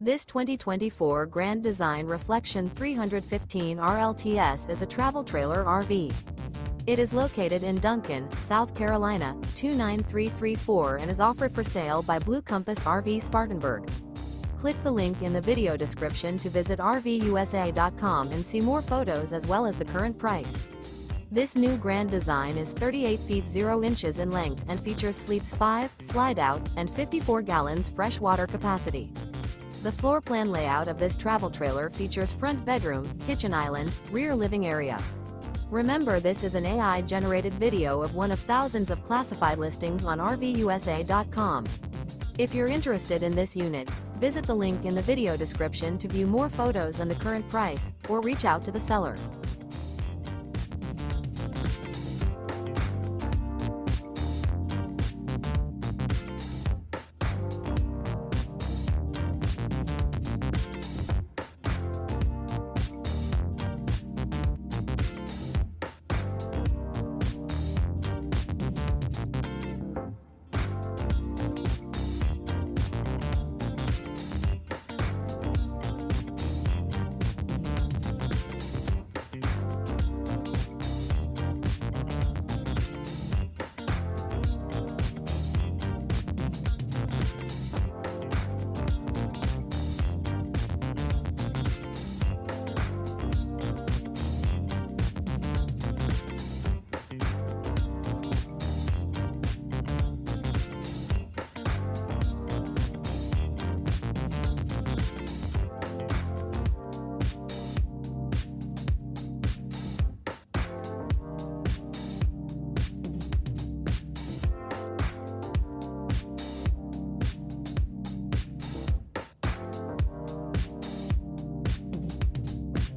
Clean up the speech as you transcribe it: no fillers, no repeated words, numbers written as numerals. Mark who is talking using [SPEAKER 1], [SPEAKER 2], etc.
[SPEAKER 1] This 2024 Grand Design Reflection 315 RLTS is a travel trailer RV. It is located in Duncan, South Carolina, 29334 and is offered for sale by Blue Compass RV Spartanburg. Click the link in the video description to visit RVUSA.com and see more photos as well as the current price. This new Grand Design is 38 feet 0 inches in length and features sleeps 5, slide-out, and 54 gallons fresh water capacity. The floor plan layout of this travel trailer features front bedroom, kitchen island, rear living area. Remember, this is an AI-generated video of one of thousands of classified listings on RVUSA.com. If you're interested in this unit, visit the link in the video description to view more photos and the current price, or reach out to the seller.